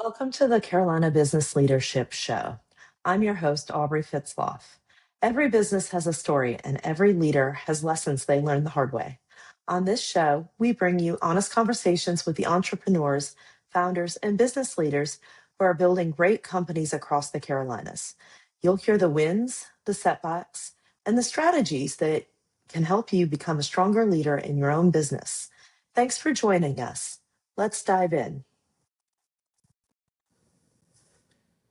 Welcome to the Carolina Business Leadership Show. I'm your host, Aubrey Fitzloff. Every business has a story, and every leader has lessons they learned the hard way. On this show, we bring you honest conversations with the entrepreneurs, founders, and business leaders who are building great companies across the Carolinas. You'll hear the wins, the setbacks, and the strategies that can help you become a stronger leader in your own business. Thanks for joining us. Let's dive in.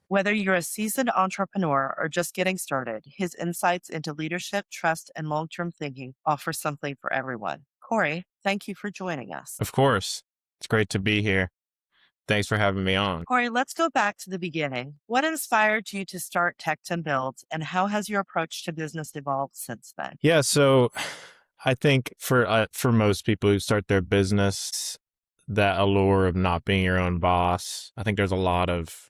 Whether you're a seasoned entrepreneur or just getting started, his insights into leadership, trust, and long term thinking offer something for everyone. Corey, thank you for joining us. Of course. It's great to be here. Thanks for having me on. Corey, let's go back to the beginning. What inspired you to start Tekton Builds, and how has your approach to business evolved since then? Yeah, so I think for most people who start their business, that allure of not being your own boss, I think there's a lot of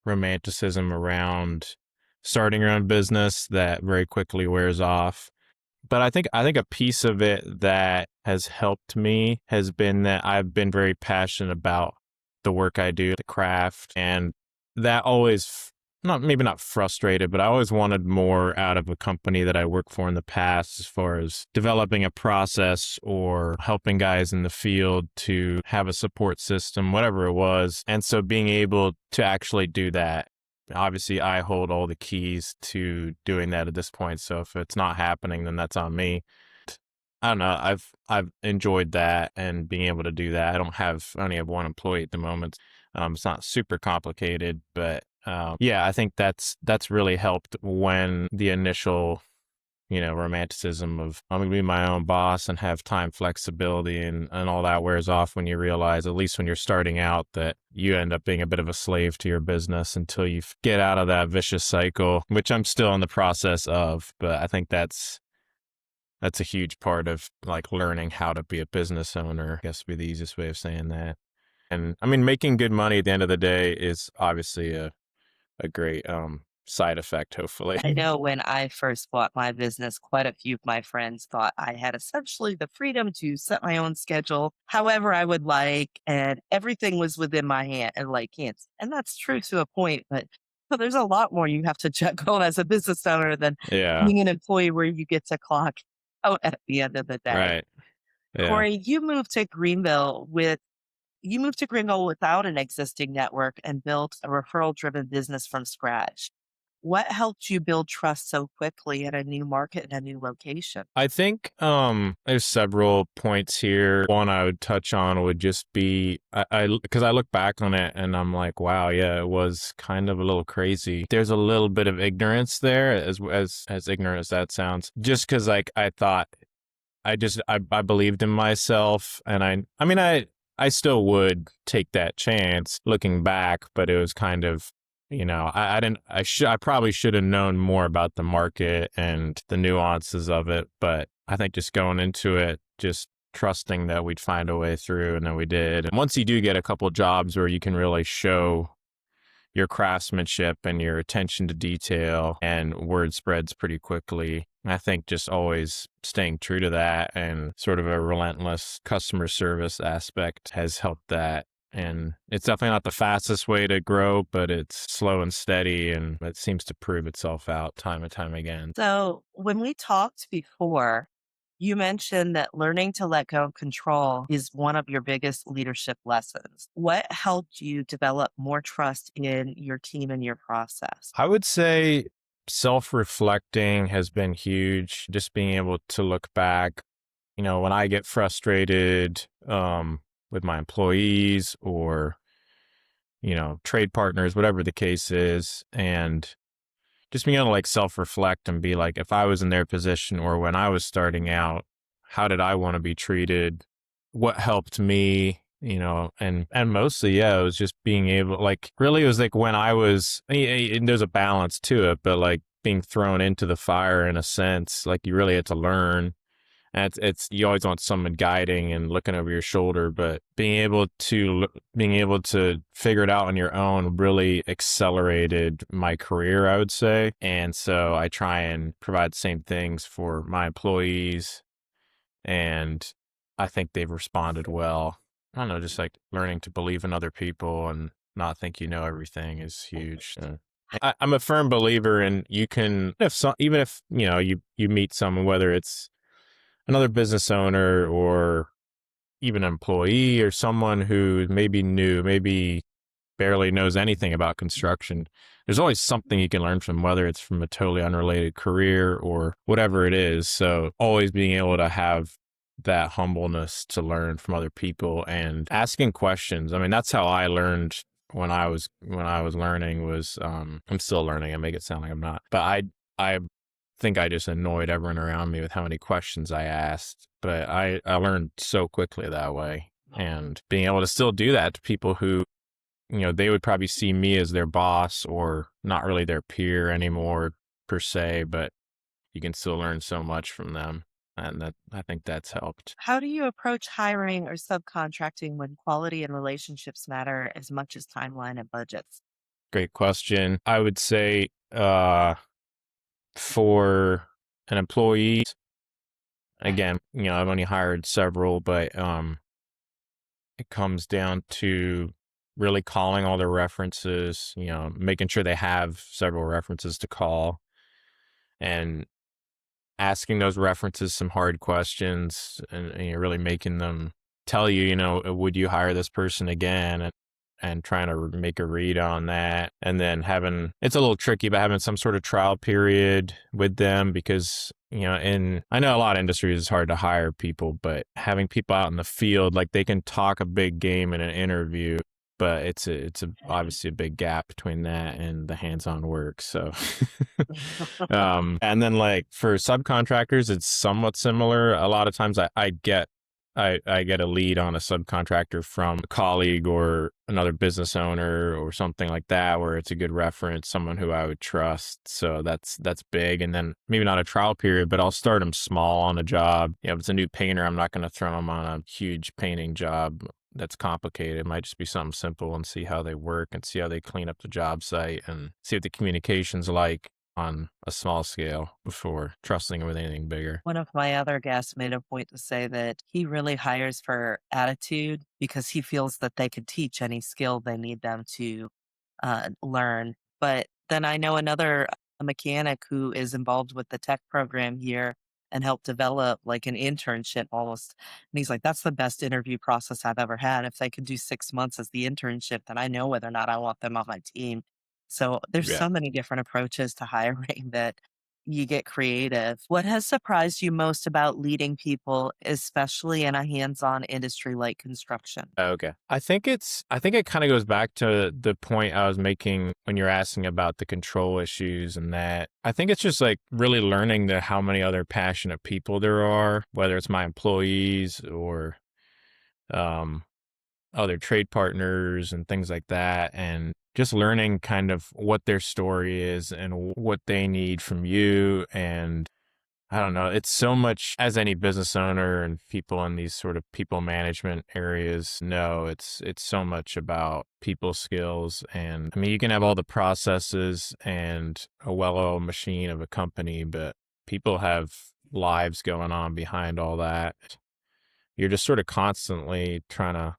romanticism around starting your own business that very quickly wears off. But I think a piece of it that has helped me has been that I've been very passionate about the work I do, the craft, and that always not frustrated, but I always wanted more out of a company that I worked for in the past as far as developing a process or helping guys in the field to have a support system, whatever it was. And so being able to actually do that, obviously I hold all the keys to doing that at this point. So if it's not happening, then that's on me. I don't know. I've enjoyed that and being able to do that. I only have one employee at the moment. It's not super complicated, but yeah, I think that's really helped when the initial, romanticism of I'm going to be my own boss and have time flexibility and all that wears off when you realize, at least when you're starting out, that you end up being a bit of a slave to your business until you get out of that vicious cycle, which I'm still in the process of. But I think that's a huge part of like learning how to be a business owner, I guess would be the easiest way of saying that. And I mean, making good money at the end of the day is obviously a great side effect, hopefully. I know when I first bought my business, quite a few of my friends thought I had essentially the freedom to set my own schedule however I would like, and everything was within my hands. And that's true to a point, but there's a lot more you have to juggle as a business owner than Yeah, being an employee where you get to clock out at the end of the day. right. Yeah. Corey, you moved to Greenville without an existing network and built a referral-driven business from scratch. What helped you build trust so quickly in a new market and a new location? I think there's several points here. One I would touch on would just be because I look back on it and I'm like, wow, yeah, it was kind of a little crazy. There's a little bit of ignorance there, as ignorant as that sounds. Just because like I thought, I believed in myself, and I still would take that chance looking back, but it was kind of, I probably should have known more about the market and the nuances of it. But I think just going into it, just trusting that we'd find a way through, and then we did. And once you do get a couple of jobs where you can really show your craftsmanship and your attention to detail, and word spreads pretty quickly. I think just always staying true to that and sort of a relentless customer service aspect has helped that. And it's definitely not the fastest way to grow, but it's slow and steady, and it seems to prove itself out time and time again. So when we talked before, you mentioned that learning to let go of control is one of your biggest leadership lessons. What helped you develop more trust in your team and your process? I would say self-reflecting has been huge. Just being able to look back, when I get frustrated with my employees or, trade partners, whatever the case is, and just being able to like self-reflect and be like, if I was in their position or when I was starting out, how did I want to be treated? What helped me? And mostly, yeah, it was just being able, like, really, it was like when I was, and there's a balance to it, but like being thrown into the fire in a sense, like you really had to learn. And you always want someone guiding and looking over your shoulder, but being able to figure it out on your own really accelerated my career, I would say. And so I try and provide the same things for my employees, and I think they've responded well. I don't know, just like learning to believe in other people and not think you know everything is huge. I'm a firm believer in you can, even if, you meet someone, whether it's another business owner or even an employee or someone who maybe new, maybe barely knows anything about construction, there's always something you can learn from, whether it's from a totally unrelated career or whatever it is. So always being able to have that humbleness to learn from other people and asking questions. I mean, that's how I learned when I was learning was, I'm still learning. I make it sound like I'm not, but I think I just annoyed everyone around me with how many questions I asked, but I learned so quickly that way. And being able to still do that to people who, they would probably see me as their boss or not really their peer anymore per se, but you can still learn so much from them. And I think that's helped. How do you approach hiring or subcontracting when quality and relationships matter as much as timeline and budgets? Great question. I would say, for an employee, again, I've only hired several, but, it comes down to really calling all their references, making sure they have several references to call and asking those references some hard questions and you're really making them tell you, would you hire this person again? And trying to make a read on that. And then it's a little tricky, but having some sort of trial period with them because, I know a lot of industries it's hard to hire people, but having people out in the field, like they can talk a big game in an interview, but it's obviously a big gap between that and the hands-on work. So, and then like for subcontractors, it's somewhat similar. A lot of times I get a lead on a subcontractor from a colleague or another business owner or something like that, where it's a good reference, someone who I would trust. So that's big. And then maybe not a trial period, but I'll start them small on a job. If it's a new painter, I'm not going to throw them on a huge painting job that's complicated. It might just be something simple and see how they work and see how they clean up the job site and see what the communication's like on a small scale before trusting them with anything bigger. One of my other guests made a point to say that he really hires for attitude because he feels that they could teach any skill they need them to learn. But then I know another mechanic who is involved with the tech program here and helped develop like an internship almost. And he's like, that's the best interview process I've ever had. If they could do 6 months as the internship, then I know whether or not I want them on my team. So there's Yeah. so many different approaches to hiring that you get creative. What has surprised you most about leading people, especially in a hands-on industry like construction? Okay. I think it kind of goes back to the point I was making when you're asking about the control issues and that. I think it's just like really learning how many other passionate people there are, whether it's my employees or other trade partners and things like that. And just learning kind of what their story is and what they need from you. And I don't know, it's so much, as any business owner and people in these sort of people management areas know, it's so much about people skills. And I mean, you can have all the processes and a well-oiled machine of a company, but people have lives going on behind all that. You're just sort of constantly trying to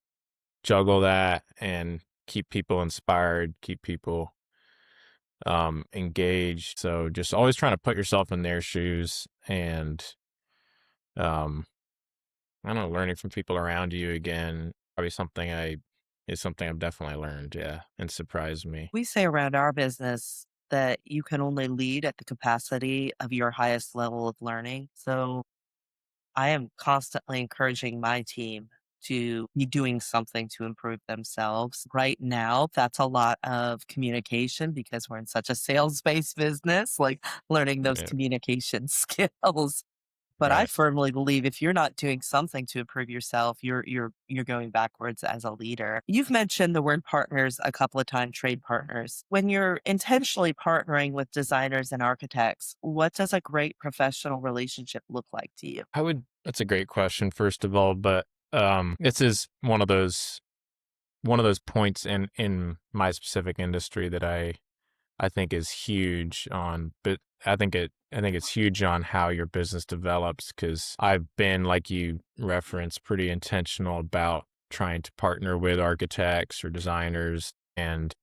juggle that and keep people inspired, keep people engaged. So just always trying to put yourself in their shoes and um I don't know, learning from people around you again, probably something I've definitely learned, yeah, and surprised me. We say around our business that you can only lead at the capacity of your highest level of learning. So I am constantly encouraging my team to be doing something to improve themselves. Right now, that's a lot of communication because we're in such a sales-based business, like learning those Yeah, communication skills. But I right. firmly believe if you're not doing something to improve yourself, you're going backwards as a leader. You've mentioned the word partners a couple of times, trade partners. When you're intentionally partnering with designers and architects, what does a great professional relationship look like to you? That's a great question, first of all, but this is one of those points in my specific industry that I think is huge on, but I think it's huge on how your business develops because I've been, like you referenced, pretty intentional about trying to partner with architects or designers And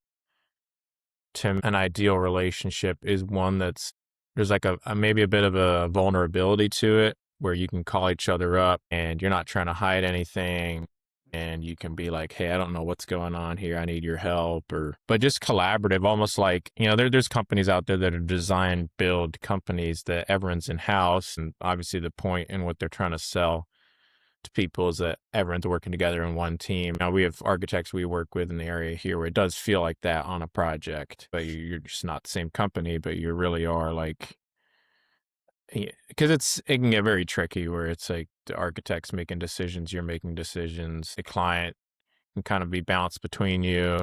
an ideal relationship is one there's like maybe a bit of a vulnerability to it, where you can call each other up and you're not trying to hide anything. And you can be like, hey, I don't know what's going on here. I need your help. But just collaborative, almost like, there's companies out there that are design build companies that everyone's in house. And obviously the point in what they're trying to sell to people is that everyone's working together in one team. Now, we have architects we work with in the area here where it does feel like that on a project, but you're just not the same company, but you really are, like, because it can get very tricky where it's like the architect's making decisions, you're making decisions, the client can kind of be bounced between you.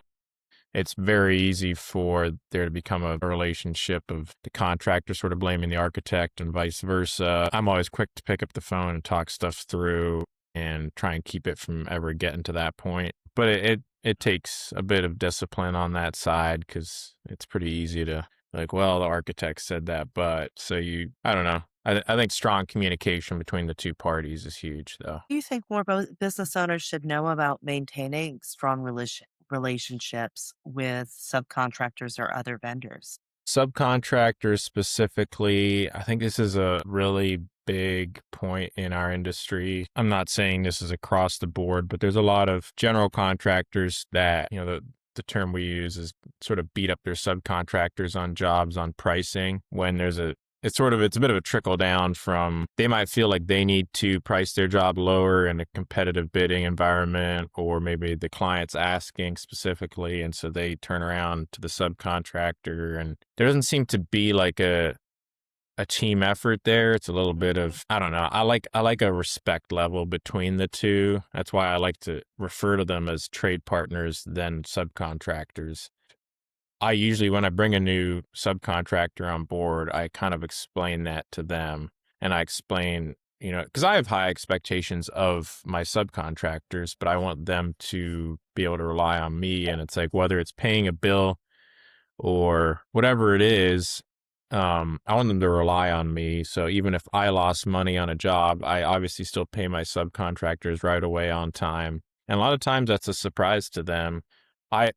It's very easy for there to become a relationship of the contractor sort of blaming the architect and vice versa. I'm always quick to pick up the phone and talk stuff through and try and keep it from ever getting to that point. But it takes a bit of discipline on that side, because it's pretty easy to, like, well, the architect said that, but I don't know. I think strong communication between the two parties is huge, though. Do you think more business owners should know about maintaining strong relationships with subcontractors or other vendors? Subcontractors specifically, I think this is a really big point in our industry. I'm not saying this is across the board, but there's a lot of general contractors that, the term we use is sort of beat up their subcontractors on jobs, on pricing, when it's a bit of a trickle down from, they might feel like they need to price their job lower in a competitive bidding environment, or maybe the client's asking specifically. And so they turn around to the subcontractor, and there doesn't seem to be like a team effort there. It's a little bit of, I don't know. I like a respect level between the two. That's why I like to refer to them as trade partners than subcontractors. I usually, when I bring a new subcontractor on board, I kind of explain that to them. And I explain, because I have high expectations of my subcontractors, but I want them to be able to rely on me. And it's like, whether it's paying a bill or whatever it is, I want them to rely on me. So even if I lost money on a job, I obviously still pay my subcontractors right away on time. And a lot of times that's a surprise to them.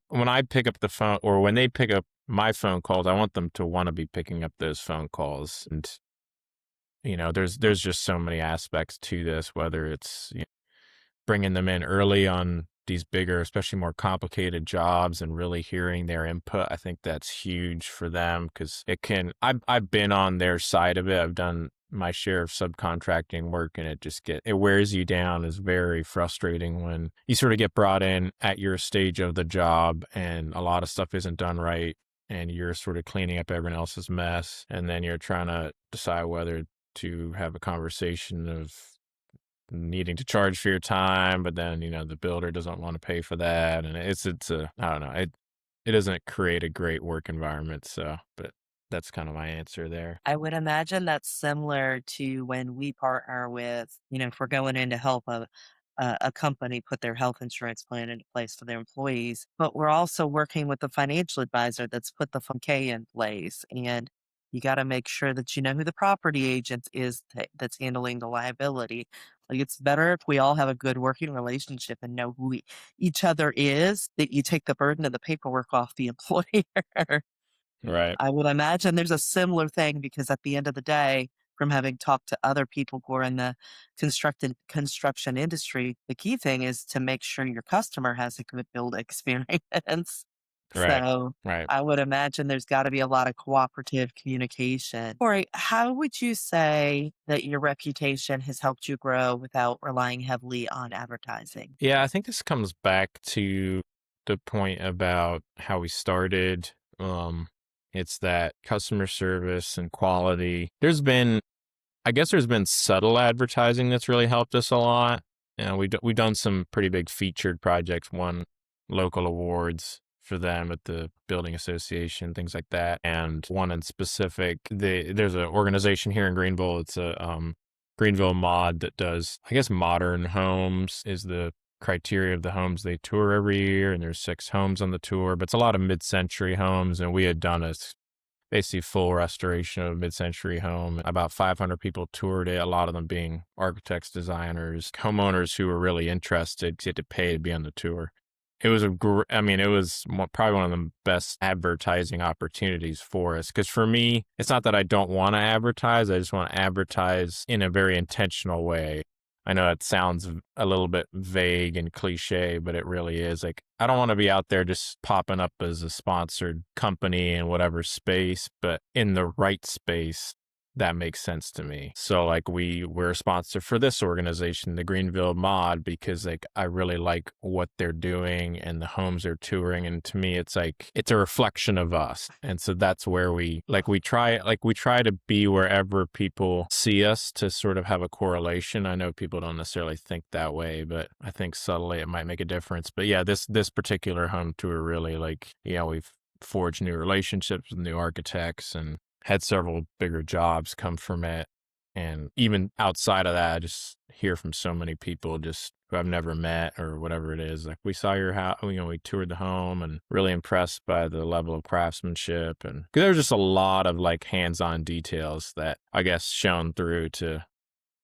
When I pick up the phone, or when they pick up my phone calls, I want them to want to be picking up those phone calls. And, there's just so many aspects to this, whether it's bringing them in early on these bigger, especially more complicated jobs, and really hearing their input. I think that's huge for them, because I've been on their side of it. I've done my share of subcontracting work, and it wears you down. Is very frustrating when you sort of get brought in at your stage of the job and a lot of stuff isn't done right, and you're sort of cleaning up everyone else's mess. And then you're trying to decide whether to have a conversation of needing to charge for your time, but then, the builder doesn't want to pay for that. And I don't know. It doesn't create a great work environment. So, but that's kind of my answer there. I would imagine that's similar to when we partner with, if we're going in to help a company put their health insurance plan into place for their employees, but we're also working with the financial advisor that's put the 401(k) in place. And you got to make sure that you know who the property agent is that's handling the liability. Like, it's better if we all have a good working relationship and know who each other is, that you take the burden of the paperwork off the employer. Right. I would imagine there's a similar thing, because at the end of the day, from having talked to other people who are in the construction industry, the key thing is to make sure your customer has a good build experience. Right. So Right. I would imagine there's got to be a lot of cooperative communication. Corey, how would you say that your reputation has helped you grow without relying heavily on advertising? Yeah, I think this comes back to the point about how we started. It's that customer service and quality. I guess there's been subtle advertising that's really helped us a lot. We've done some pretty big featured projects, won local awards for them at the building association, things like that. And one in specific, there's an organization here in Greenville. It's a Greenville Mod that does, I guess, modern homes is the criteria of the homes they tour every year. And there's 6 homes on the tour, but it's a lot of mid-century homes. And we had done basically full restoration of a mid-century home. About 500 people toured it, a lot of them being architects, designers, homeowners who were really interested, 'cause you had to pay to be on the tour. it was it was probably one of the best advertising opportunities for us. Because for me, it's not that I don't want to advertise. I just want to advertise in a very intentional way. I know it sounds a little bit vague and cliche, but it really is. Like, I don't want to be out there just popping up as a sponsored company in whatever space, but in the right space that makes sense to me. So like we're a sponsor for this organization, the Greenville Mod, because like I really like what they're doing and the homes they're touring. And to me, it's like, it's a reflection of us. And so that's where we try to be wherever people see us, to sort of have a correlation. I know people don't necessarily think that way, but I think subtly it might make a difference. But yeah, this particular home tour really, like, we've forged new relationships with new architects and had several bigger jobs come from it. And even outside of that, I just hear from so many people just who I've never met or whatever it is. Like, we saw your house, we toured the home and really impressed by the level of craftsmanship. And 'cause there's just a lot of like hands-on details that I guess shone through to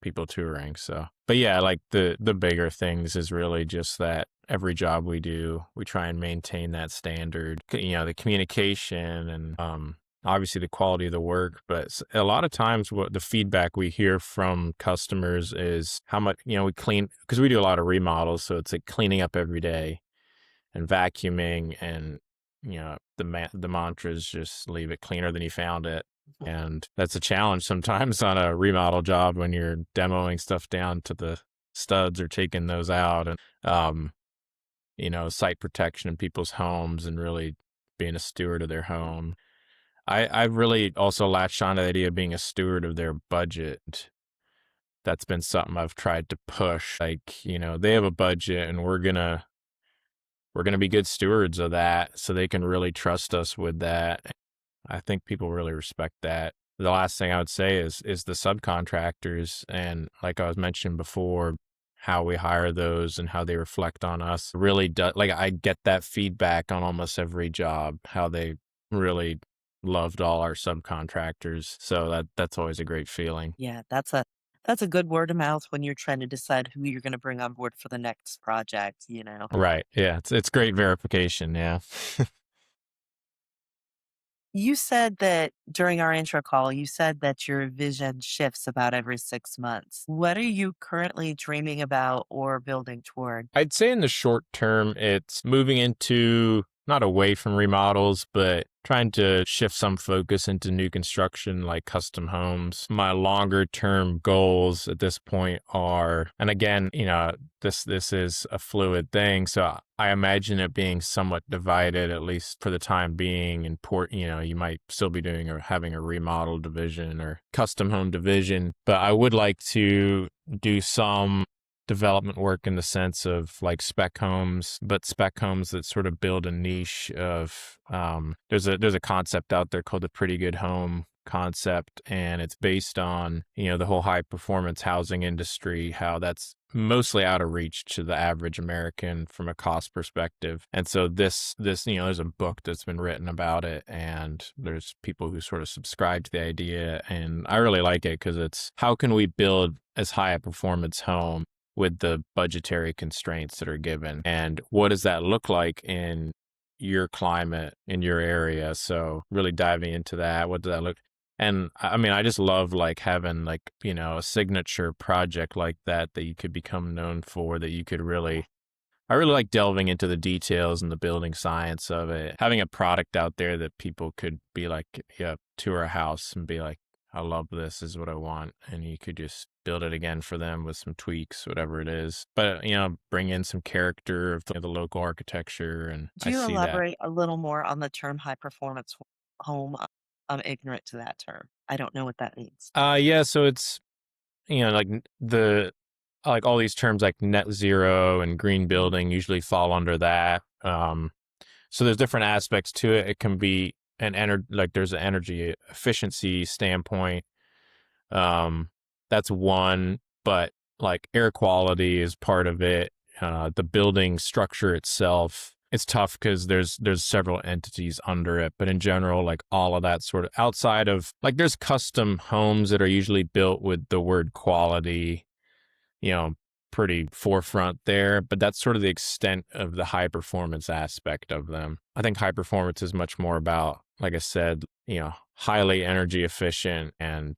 people touring. So, but yeah, like the bigger things is really just that every job we do, we try and maintain that standard, the communication and, obviously the quality of the work. But a lot of times what the feedback we hear from customers is how much, we clean, because we do a lot of remodels. So it's like cleaning up every day and vacuuming, and, the mantra is just leave it cleaner than you found it. And that's a challenge sometimes on a remodel job when you're demoing stuff down to the studs or taking those out, and, site protection in people's homes and really being a steward of their home. I've really also latched on to the idea of being a steward of their budget. That's been something I've tried to push. Like, they have a budget and we're gonna be good stewards of that, so they can really trust us with that. I think people really respect that. The last thing I would say is the subcontractors, and like I was mentioning before, how we hire those and how they reflect on us really does. Like, I get that feedback on almost every job, how they really loved all our subcontractors. So that's always a great feeling. Yeah, that's a good word of mouth when you're trying to decide who you're going to bring on board for the next project. Right. Yeah. It's great verification. Yeah. You said that during our intro call, you said that your vision shifts about every 6 months. What are you currently dreaming about or building toward? I'd say in the short term, it's moving into, not away from remodels, but trying to shift some focus into new construction, like custom homes. My longer term goals at this point are, and again, this is a fluid thing. So I imagine it being somewhat divided, at least for the time being. And you might still be doing or having a remodel division or custom home division, but I would like to do some development work in the sense of like spec homes, but spec homes that sort of build a niche of, there's a concept out there called the pretty good home concept, and it's based on, the whole high performance housing industry, how that's mostly out of reach to the average American from a cost perspective. And so this, there's a book that's been written about it, and there's people who sort of subscribe to the idea. And I really like it because it's, how can we build as high a performance home with the budgetary constraints that are given? And what does that look like in your climate, in your area? So really diving into that, what does that look? And I mean, I just love like having like, a signature project like that you could become known for, that you could really, I really like delving into the details and the building science of it. Having a product out there that people could be like, tour a house and be like, I love this, is what I want. And you could just build it again for them with some tweaks, whatever it is. But, bring in some character of the local architecture. And Do I you see that. elaborate a little more on the term high performance home? I'm ignorant to that term. I don't know what that means. Yeah. So it's, like like all these terms like net zero and green building usually fall under that. So there's different aspects to it. It can be there's an energy efficiency standpoint. That's one, but like air quality is part of it. The building structure itself, it's tough because there's several entities under it, but in general, like all of that sort of outside of, like, there's custom homes that are usually built with the word quality, pretty forefront there, but that's sort of the extent of the high performance aspect of them. I think high performance is much more about, like I said, highly energy efficient and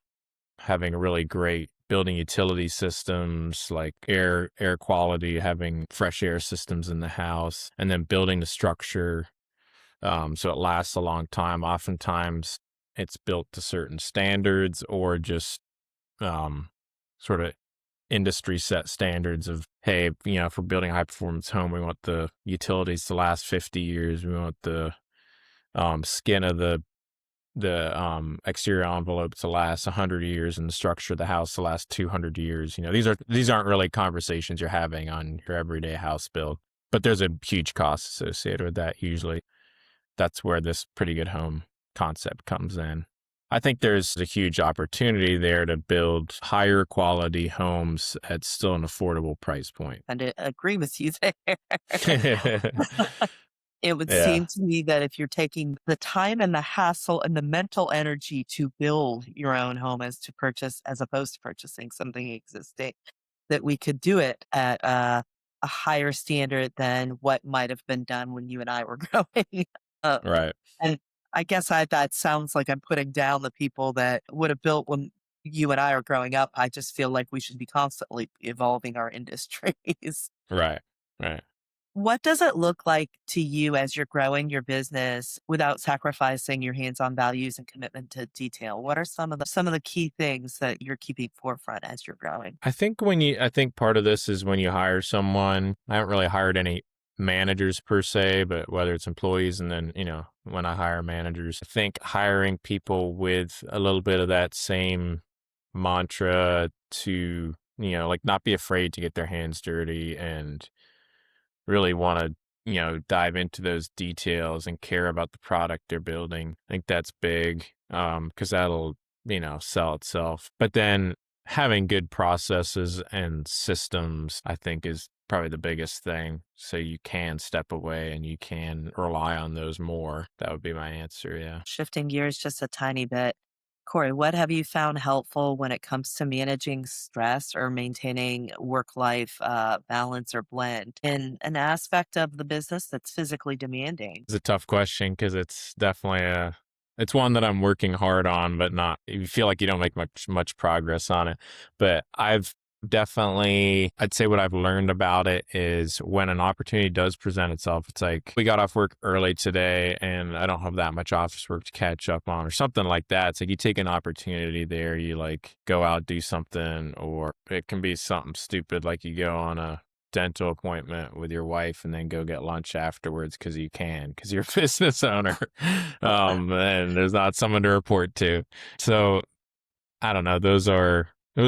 having a really great building utility systems like air quality, having fresh air systems in the house, and then building the structure so it lasts a long time. Oftentimes it's built to certain standards or just sort of industry set standards of, hey, if we're building a high performance home, we want the utilities to last 50 years. We want the skin of the exterior envelope to last 100 years and the structure of the house to last 200 years. These aren't really conversations you're having on your everyday house build, but there's a huge cost associated with that. Usually that's where this pretty good home concept comes in. I think there's a huge opportunity there to build higher quality homes at still an affordable price point. And I agree with you there. It would Yeah. seem to me that if you're taking the time and the hassle and the mental energy to build your own home as opposed to purchasing something existing, that we could do it at a higher standard than what might have been done when you and I were growing up. Right. And I guess that sounds like I'm putting down the people that would have built when you and I are growing up. I just feel like we should be constantly evolving our industries. Right. Right. What does it look like to you as you're growing your business without sacrificing your hands-on values and commitment to detail? What are some of the key things that you're keeping forefront as you're growing? I think part of this is when you hire someone. I haven't really hired any managers per se, but whether it's employees and then, when I hire managers, I think hiring people with a little bit of that same mantra to, like not be afraid to get their hands dirty and really want to, dive into those details and care about the product they're building. I think that's big because that'll, sell itself. But then having good processes and systems, I think, is probably the biggest thing. So you can step away and you can rely on those more. That would be my answer. Yeah. Shifting gears just a tiny bit, Corey, what have you found helpful when it comes to managing stress or maintaining work-life balance or blend in an aspect of the business that's physically demanding? It's a tough question because it's definitely it's one that I'm working hard on, but not, you feel like you don't make much progress on it. But I'd say what I've learned about it is when an opportunity does present itself, it's like we got off work early today and I don't have that much office work to catch up on or something like that. It's like you take an opportunity there, you like go out, do something, or it can be something stupid like you go on a dental appointment with your wife and then go get lunch afterwards because you're a business owner and there's not someone to report to. So I don't know. Those are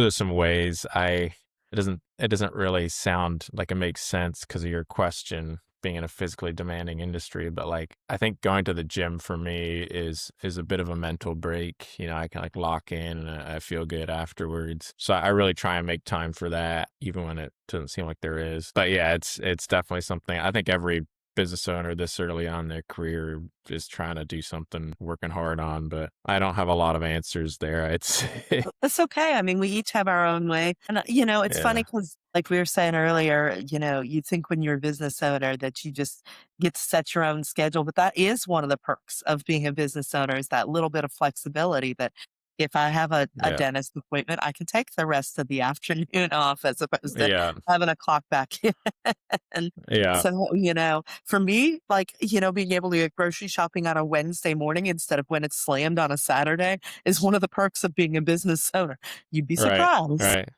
some ways. It doesn't really sound like it makes sense because of your question being in a physically demanding industry, but like I think going to the gym for me is a bit of a mental break. I can like lock in and I feel good afterwards. So I really try and make time for that, even when it doesn't seem like there is. But yeah, it's definitely something I think every business owner this early on in their career is trying to do something, working hard on, but I don't have a lot of answers there. That's okay. I mean, we each have our own way. And, it's funny because like we were saying earlier, you think when you're a business owner that you just get to set your own schedule, but that is one of the perks of being a business owner is that little bit of flexibility that if I have a Yeah. dentist appointment, I can take the rest of the afternoon off as opposed to Yeah. having a clock back in. Yeah. So, for me, like, being able to get grocery shopping on a Wednesday morning instead of when it's slammed on a Saturday is one of the perks of being a business owner. You'd be Right. surprised. Right.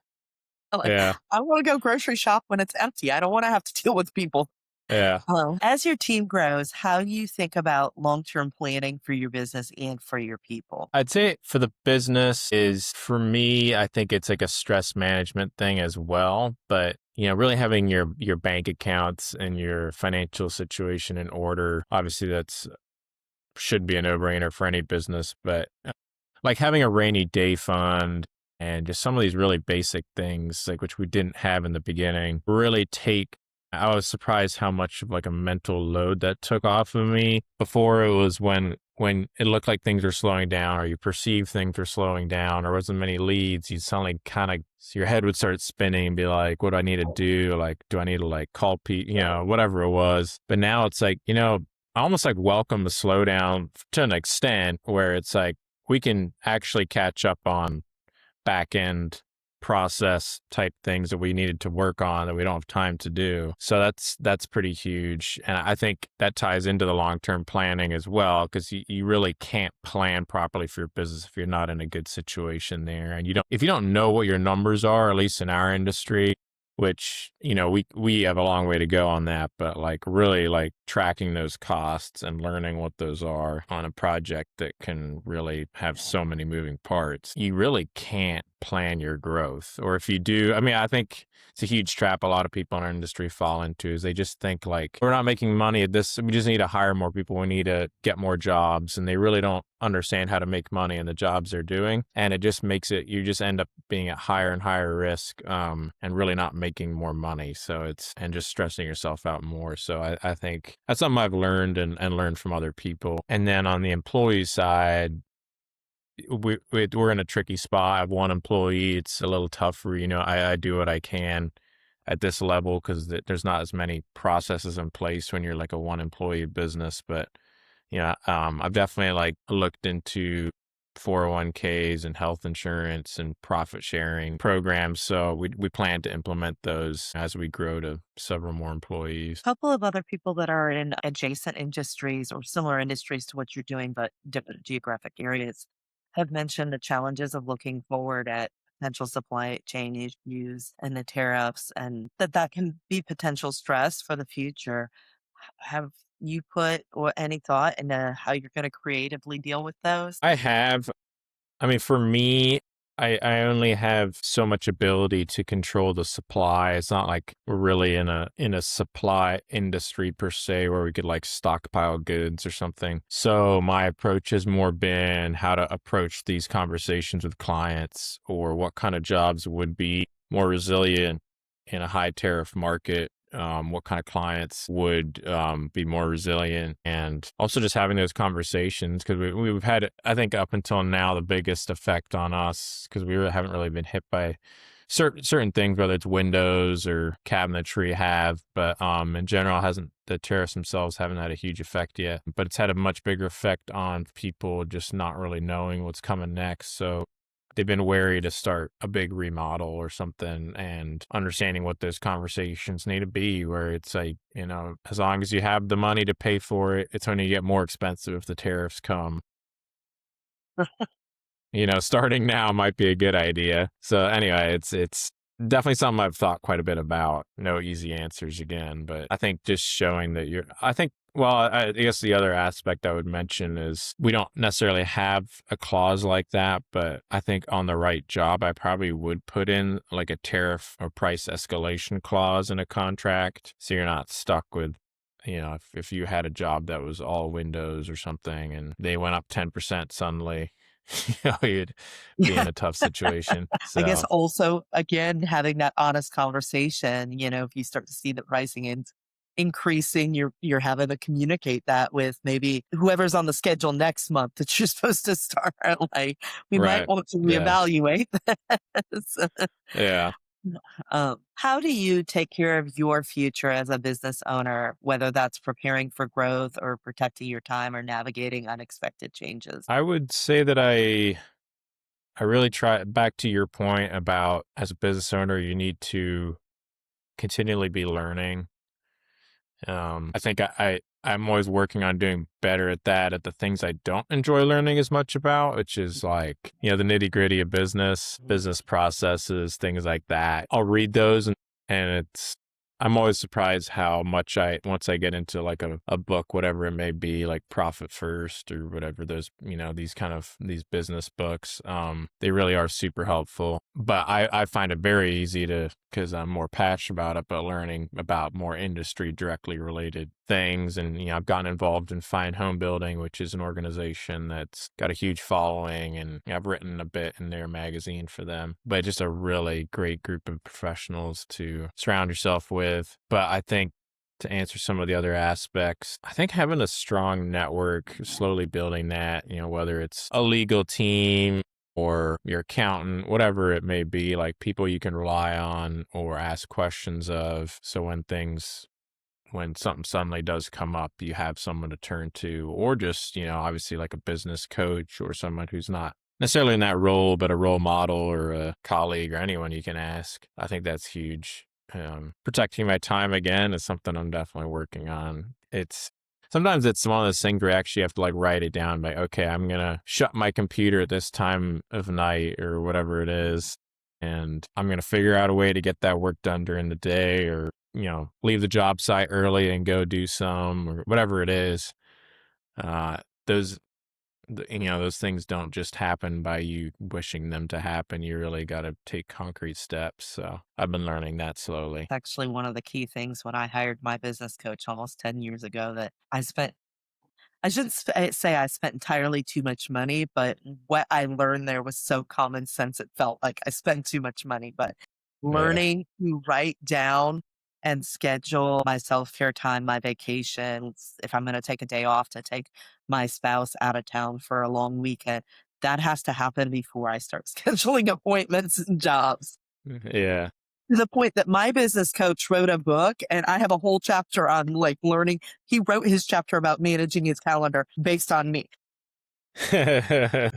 Like, Yeah. I want to go grocery shop when it's empty. I don't want to have to deal with people. Yeah. As your team grows, how do you think about long-term planning for your business and for your people? I'd say for the business for me, I think it's like a stress management thing as well. But, really having your bank accounts and your financial situation in order, obviously should be a no-brainer for any business. But like having a rainy day fund and just some of these really basic things, like which we didn't have in the beginning, really take I was surprised how much of like a mental load that took off of me. Before, it was when it looked like things were slowing down, or you perceive things were slowing down, or wasn't many leads, you'd suddenly kind of, so your head would start spinning and be like, what do I need to do? Like, do I need to like call people, whatever it was. But now it's like, I almost like welcome the slowdown to an extent where it's like we can actually catch up on back end process type things that we needed to work on that we don't have time to do. So that's pretty huge. And I think that ties into the long-term planning as well, because you really can't plan properly for your business if you're not in a good situation there. And if you don't know what your numbers are, at least in our industry, which, we have a long way to go on that, but like really like tracking those costs and learning what those are on a project that can really have so many moving parts, you really can't plan your growth. Or if you do, I think it's a huge trap a lot of people in our industry fall into, is they just think like, we're not making money at this, we just need to hire more people, we need to get more jobs, and they really don't understand how to make money in the jobs they're doing. And it just makes it, you just end up being at higher and higher risk, and really not making more money. And just stressing yourself out more. So I think that's something I've learned and learned from other people. And then on the employee side, we're in a tricky spot. I have one employee. It's a little tougher. I do what I can at this level because there's not as many processes in place when you're like a one employee business. But I've definitely like looked into 401ks and health insurance and profit sharing programs. So we plan to implement those as we grow to several more employees. A couple of other people that are in adjacent industries or similar industries to what you're doing, but different geographic areas, have mentioned the challenges of looking forward at potential supply chain issues and the tariffs, and that can be potential stress for the future. Have you put any thought into how you're going to creatively deal with those? I have. For me, I only have so much ability to control the supply. It's not like we're really in a supply industry per se where we could like stockpile goods or something. So my approach has more been how to approach these conversations with clients, or what kind of jobs would be more resilient in a high tariff market. What kind of clients would be more resilient, and also just having those conversations, because we've had, I think up until now, the biggest effect on us, because haven't really been hit by certain things, whether it's windows or cabinetry but in general the tariffs themselves haven't had a huge effect yet, but it's had a much bigger effect on people just not really knowing what's coming next. So they've been wary to start a big remodel or something, and understanding what those conversations need to be, where it's like, as long as you have the money to pay for it, it's going to get more expensive if the tariffs come. Starting now might be a good idea. So anyway, it's definitely something I've thought quite a bit about. No easy answers again, but I think just showing that I guess the other aspect I would mention is we don't necessarily have a clause like that, but I think on the right job, I probably would put in like a tariff or price escalation clause in a contract. So you're not stuck with, if you had a job that was all windows or something and they went up 10% suddenly, you'd be in a tough situation. I guess So also, again, having that honest conversation, if you start to see the pricing increasing, you're having to communicate that with maybe whoever's on the schedule next month that you're supposed to start. Like, we might right. want to Yeah. reevaluate this. Yeah. How do you take care of your future as a business owner, whether that's preparing for growth or protecting your time or navigating unexpected changes? I would say that I really try, back to your point about, as a business owner, you need to continually be learning. I think I'm always working on doing better at that, at the things I don't enjoy learning as much about, which is like, the nitty gritty of business processes, things like that. I'll read those and I'm always surprised how much once I get into like a book, whatever it may be, like Profit First or whatever, those, these business books, they really are super helpful. But I find it very easy because I'm more passionate about it, but learning about more industry directly related things. And, I've gotten involved in Fine Home Building, which is an organization that's got a huge following. And I've written a bit in their magazine for them, but just a really great group of professionals to surround yourself with. But I think to answer some of the other aspects, I think having a strong network, slowly building that, whether it's a legal team or your accountant, whatever it may be, like people you can rely on or ask questions of. So when something suddenly does come up, you have someone to turn to, or just, obviously like a business coach or someone who's not necessarily in that role, but a role model or a colleague or anyone you can ask. I think that's huge. Protecting my time again is something I'm definitely working on. Sometimes it's one of those things where you actually have to like write it down, like, okay, I'm going to shut my computer at this time of night or whatever it is. And I'm going to figure out a way to get that work done during the day, or, leave the job site early and go do some, or whatever it is. Those things don't just happen by you wishing them to happen. You really got to take concrete steps. So I've been learning that slowly. It's actually one of the key things when I hired my business coach almost 10 years ago that I shouldn't say I spent entirely too much money, but what I learned there was so common sense. It felt like I spent too much money, but Yeah. learning to write down and schedule my self-care time, my vacations, if I'm going to take a day off to take my spouse out of town for a long weekend, that has to happen before I start scheduling appointments and jobs. Yeah. To the point that my business coach wrote a book, and I have a whole chapter on like learning. He wrote his chapter about managing his calendar based on me. It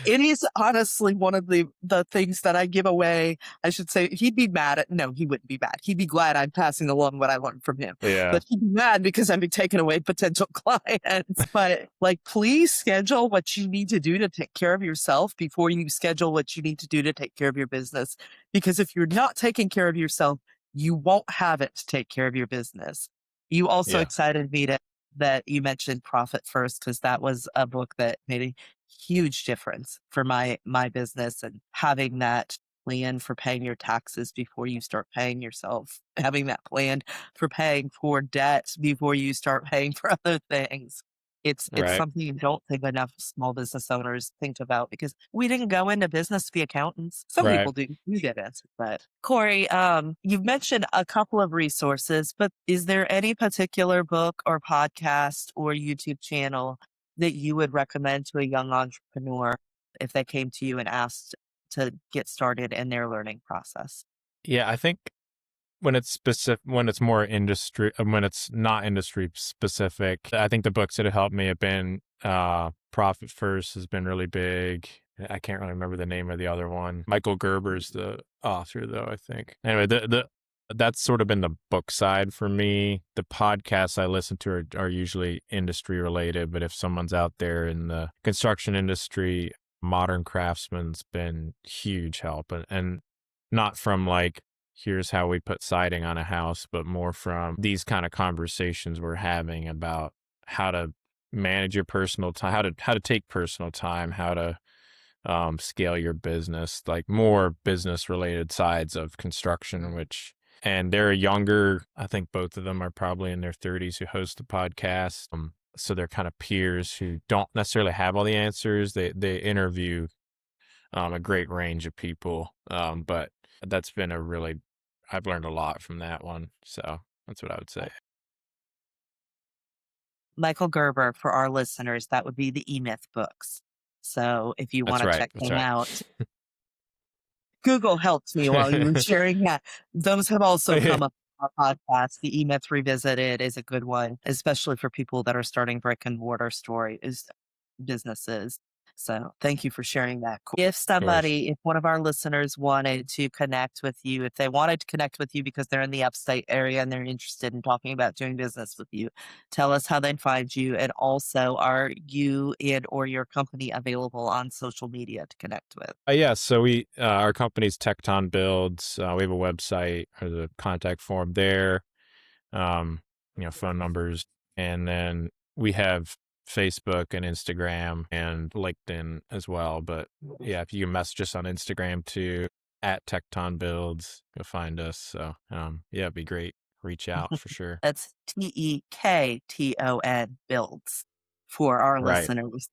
is honestly one of the things that I give away. I should say he'd be mad at, no, he wouldn't be mad. He'd be glad I'm passing along what I learned from him. Yeah. But he'd be mad because I'm taking away potential clients. But like, please schedule what you need to do to take care of yourself before you schedule what you need to do to take care of your business. Because if you're not taking care of yourself, you won't have it to take care of your business. You also Yeah. excited me that you mentioned Profit First, because that was a book that made a huge difference for my business, and having that plan for paying your taxes before you start paying yourself, having that plan for paying for debt before you start paying for other things. It's Right. something you don't think enough small business owners think about, because we didn't go into business to be accountants. Some Right. people do. You get it. But Corey, you've mentioned a couple of resources, but is there any particular book or podcast or YouTube channel that you would recommend to a young entrepreneur if they came to you and asked to get started in their learning process? Yeah, I think when it's specific, when it's more industry, when it's not industry specific, I think the books that have helped me have been Profit First has been really big. I can't really remember the name of the other one. Michael Gerber's the author, though, I think. Anyway, that's sort of been the book side for me. The podcasts I listen to are usually industry related, but if someone's out there in the construction industry, Modern Craftsman's been huge help, and not from like, here's how we put siding on a house, but more from these kind of conversations we're having about how to manage your personal time, how to take personal time, how to scale your business, like more business related sides of construction, and they're younger. I think both of them are probably in their 30s who host the podcast. So they're kind of peers who don't necessarily have all the answers. They interview a great range of people. But that's been I've learned a lot from that one. So that's what I would say. Michael Gerber, for our listeners, that would be the E-Myth books. So if you want to check them out, Google helped me while you were sharing that. Those have also come up on our podcast. The E-Myth Revisited is a good one, especially for people that are starting brick and mortar businesses. So thank you for sharing that. If one of our listeners wanted to connect with you, if they wanted to connect with you because they're in the upstate area and they're interested in talking about doing business with you, tell us how they'd find you. And also, are you or your company available on social media to connect with? Yeah, so our company's Tekton Builds. We have a website or the contact form there, phone numbers, and then we have Facebook and Instagram and LinkedIn as well. But yeah, if you message us on Instagram too, @Tekton Builds, you'll find us. So yeah, it'd be great. reach out for sure. That's Tekton Builds for our Right. listeners.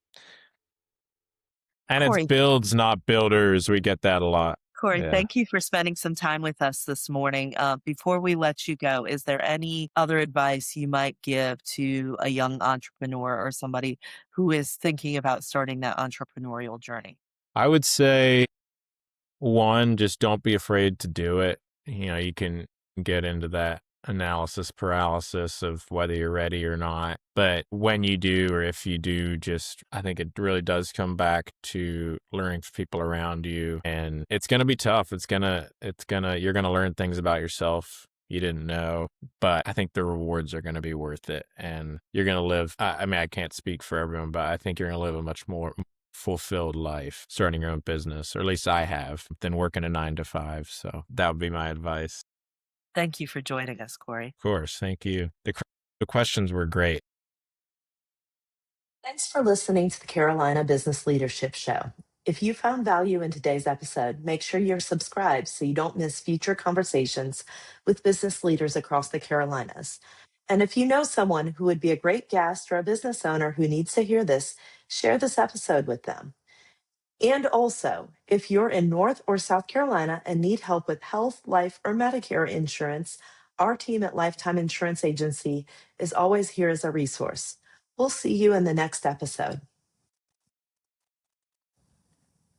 And it's Corey, builds, not builders. We get that a lot. Corey, Yeah. thank you for spending some time with us this morning. Before we let you go, is there any other advice you might give to a young entrepreneur or somebody who is thinking about starting that entrepreneurial journey? I would say one, just don't be afraid to do it. You can get into that analysis paralysis of whether you're ready or not. But when you do, or if you do, I think it really does come back to learning from people around you. And it's going to be tough. You're going to learn things about yourself you didn't know, but I think the rewards are going to be worth it. And you're going to live, I mean, I can't speak for everyone, but I think you're going to live a much more fulfilled life starting your own business, or at least I have, than working a 9 to 5. So that would be my advice. Thank you for joining us, Corey. Of course. Thank you. The questions were great. Thanks for listening to the Carolina Business Leadership Show. If you found value in today's episode, make sure you're subscribed so you don't miss future conversations with business leaders across the Carolinas. And if you know someone who would be a great guest or a business owner who needs to hear this, share this episode with them. And also, if you're in North or South Carolina and need help with health, life, or Medicare insurance, our team at Lifetime Insurance Agency is always here as a resource. We'll see you in the next episode.